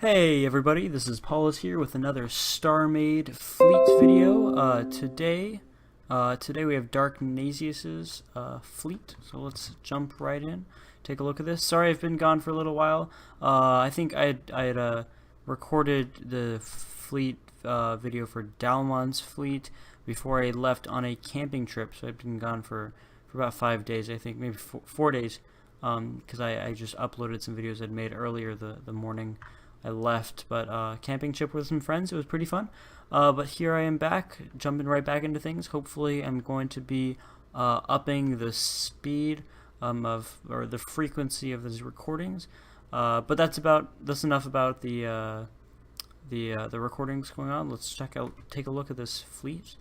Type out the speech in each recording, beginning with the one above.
Hey everybody, this is Paulus here with another Starmade fleet video. Today we have Darknassius's fleet, so let's jump right in. Take a look at this. Sorry I've been gone for a little while. I think I had recorded the fleet video for Dalmon's fleet before I left on a camping trip, so I've been gone for about 5 days, I think, maybe 4 days, because I just uploaded some videos I'd made earlier the morning I left, but camping trip with some friends. It was pretty fun. But here I am back, jumping right back into things. Hopefully, I'm going to be upping the speed or the frequency of these recordings. But that's enough about the recordings going on. Let's take a look at this fleet.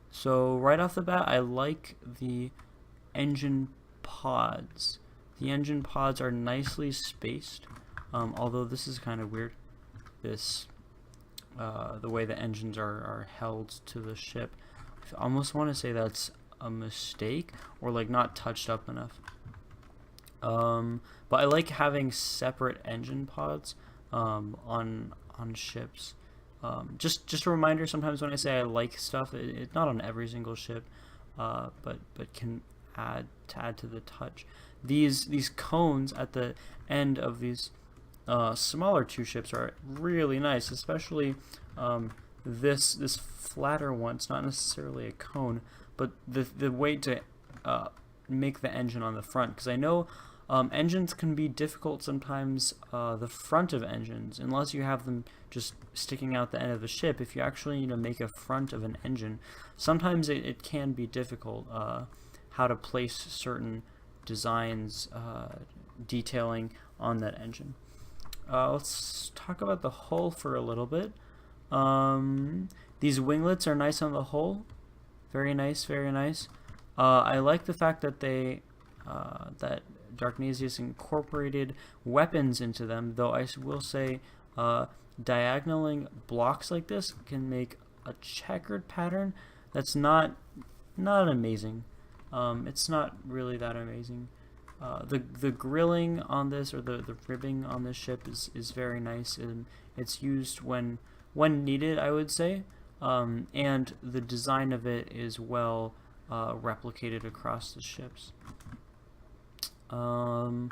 So right off the bat, I like the engine pods. The engine pods are nicely spaced. Although this is kind of weird, the way the engines are held to the ship. I almost want to say that's a mistake or like not touched up enough. But I like having separate engine pods on ships. Just a reminder. Sometimes when I say I like stuff, it's not on every single ship, but can add to the touch. These cones at the end of these smaller two ships are really nice, especially this flatter one. It's not necessarily a cone, but the way to make the engine on the front, because I know engines can be difficult sometimes. The front of engines, unless you have them just sticking out the end of the ship, if you actually need to make a front of an engine, sometimes it can be difficult how to place certain designs, detailing on that engine. Let's talk about the hull for a little bit. These winglets are nice on the hull. Very nice, very nice. I like the fact that that Darknassius incorporated weapons into them, though I will say diagonaling blocks like this can make a checkered pattern that's not amazing. It's not really that amazing. The grilling on this, or the ribbing on this ship, is very nice, and it's used when needed, I would say. And the design of it is well replicated across the ships. Per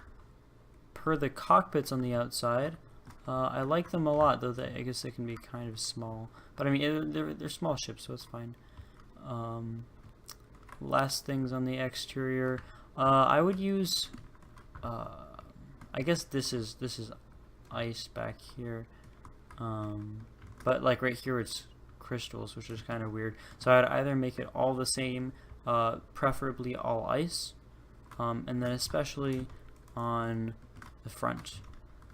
the cockpits on the outside, I like them a lot, though I guess they can be kind of small. But I mean, they're small ships, so it's fine. Last things on the exterior. I would use, I guess this is ice back here, but like right here it's crystals, which is kind of weird. So I'd either make it all the same, preferably all ice, and then especially on the front,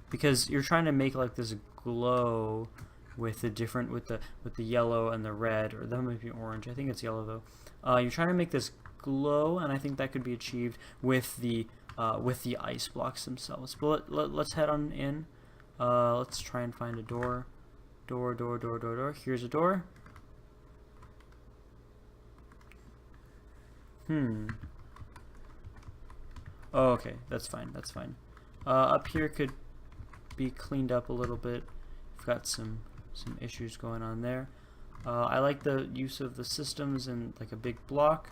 because you're trying to make like this glow with the yellow and the red, or that might be orange. I think it's yellow though. You're trying to make this glow, and I think that could be achieved with the ice blocks themselves. But let's head on in. Let's try and find a door. Door. Here's a door. Oh, okay, that's fine. Up here could be cleaned up a little bit. We've got some issues going on there. I like the use of the systems in like a big block.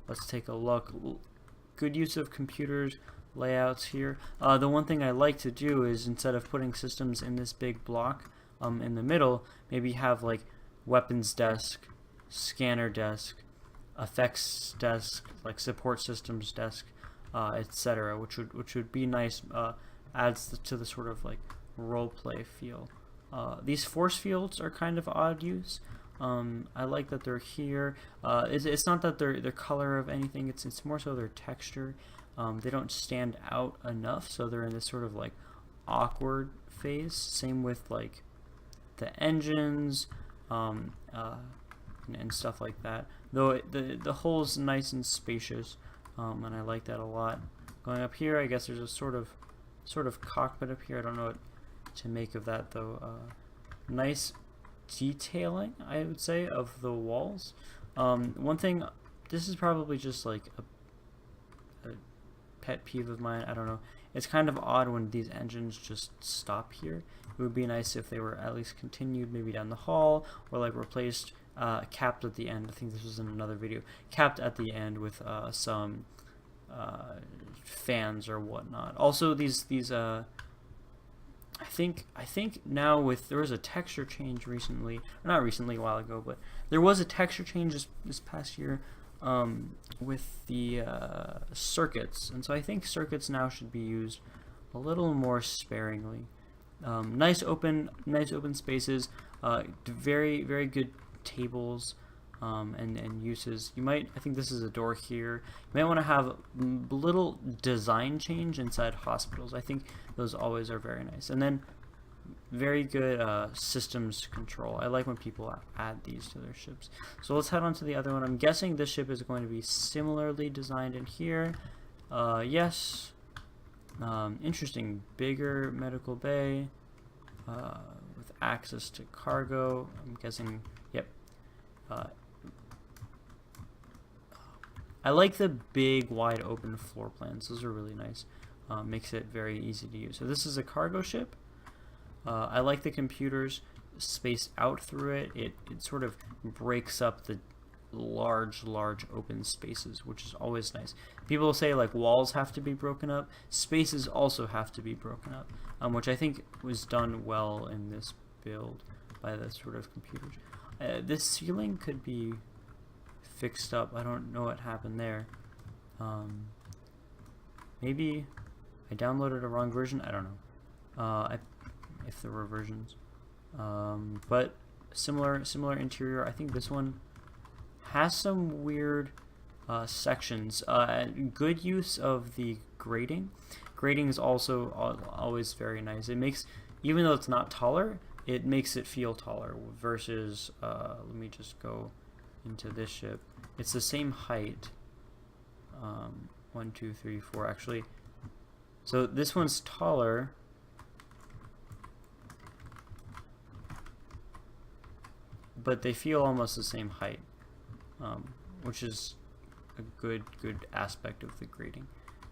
Let's take a look. Good use of computers, layouts here. The one thing I like to do is, instead of putting systems in this big block in the middle, maybe have like weapons desk, scanner desk, effects desk, like support systems desk, etc., which would be nice. Adds to the sort of like roleplay feel. These force fields are kind of odd use. I like that they're here. It's not that they're color of anything. It's more so their texture. They don't stand out enough, so they're in this sort of like awkward phase. Same with like the engines, and stuff like that. Though the hull is nice and spacious, and I like that a lot. Going up here, I guess there's a sort of cockpit up here. I don't know what to make of that though. Nice detailing, I would say, of the walls. One thing, this is probably just like a pet peeve of mine. I don't know. It's kind of odd when these engines just stop here. It would be nice if they were at least continued maybe down the hall, or like replaced, capped at the end. I think this was in another video. Capped at the end with some fans or whatnot. Also, these I think now there was a texture change recently, or not recently, a while ago, but there was a texture change this past year with the circuits, and so I think circuits now should be used a little more sparingly. Nice open spaces, very good tables, and uses. I think this is a door here. You might want to have little design change inside hospitals. I think those always are very nice. And then very good systems control. I like when people add these to their ships. So let's head on to the other one. I'm guessing this ship is going to be similarly designed in here. Yes. Interesting, bigger medical bay with access to cargo. I'm guessing, yep. I like the big, wide open floor plans. Those are really nice. Makes it very easy to use. So this is a cargo ship. I like the computers spaced out through it. It sort of breaks up the large open spaces, which is always nice. People say like walls have to be broken up. Spaces also have to be broken up, which I think was done well in this build by the sort of computers. This ceiling could be fixed up. I don't know what happened there. Maybe I downloaded a wrong version. I don't know. If there were versions, but similar interior. I think this one has some weird sections. Good use of the grating. Grating is also always very nice. It makes, even though it's not taller, it makes it feel taller versus, let me just go into this ship. It's the same height. 1, 2, 3, 4 actually. So this one's taller. But they feel almost the same height, which is a good aspect of the grating.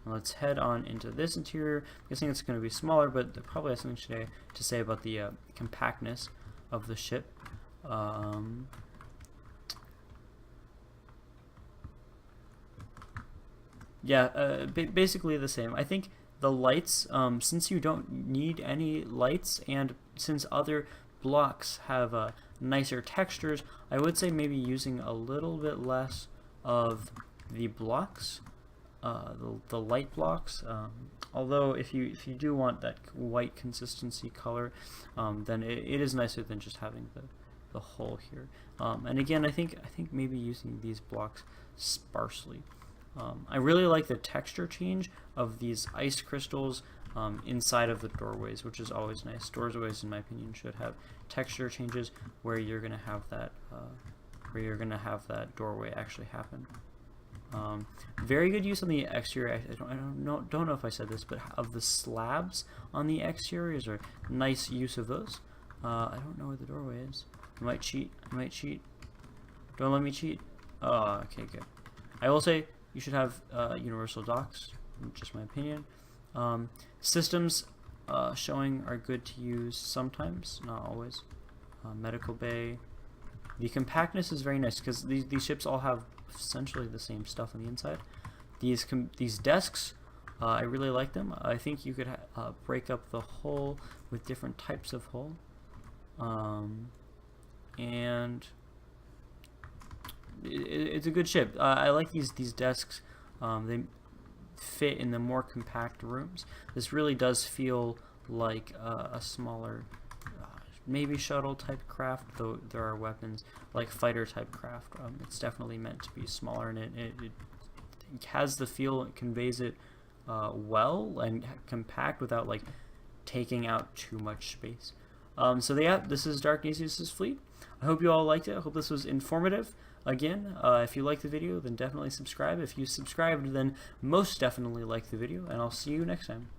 Now let's head on into this interior. I'm guessing it's going to be smaller, but there probably has something today to say about the compactness of the ship. Yeah, basically the same. I think the lights, since you don't need any lights, and since other blocks have nicer textures, I would say maybe using a little bit less of the blocks, the light blocks. Although if you do want that white consistency color, then it is nicer than just having the hole here. And again, I think maybe using these blocks sparsely. I really like the texture change of these ice crystals inside of the doorways, which is always nice. Doorways, in my opinion, should have texture changes where you're gonna have that doorway actually happen. Very good use on the exterior. I don't know if I said this, but of the slabs on the exteriors are nice use of those. I don't know where the doorway is. I might cheat. Don't let me cheat. Oh, okay, good. I will say you should have universal docks, just my opinion. Systems showing are good to use sometimes, not always. Medical bay. The compactness is very nice because these ships all have essentially the same stuff on the inside. These desks, I really like them. I think you could break up the hull with different types of hull. And it's a good ship. I like these desks. They fit in the more compact rooms. This really does feel like a smaller, maybe shuttle type craft, though there are weapons like fighter type craft. It's definitely meant to be smaller, and it has the feel, it conveys it well and compact without like taking out too much space. So yeah, this is Darknassius' fleet. I hope you all liked it. I hope this was informative. Again, if you liked the video, then definitely subscribe. If you subscribed, then most definitely like the video, and I'll see you next time.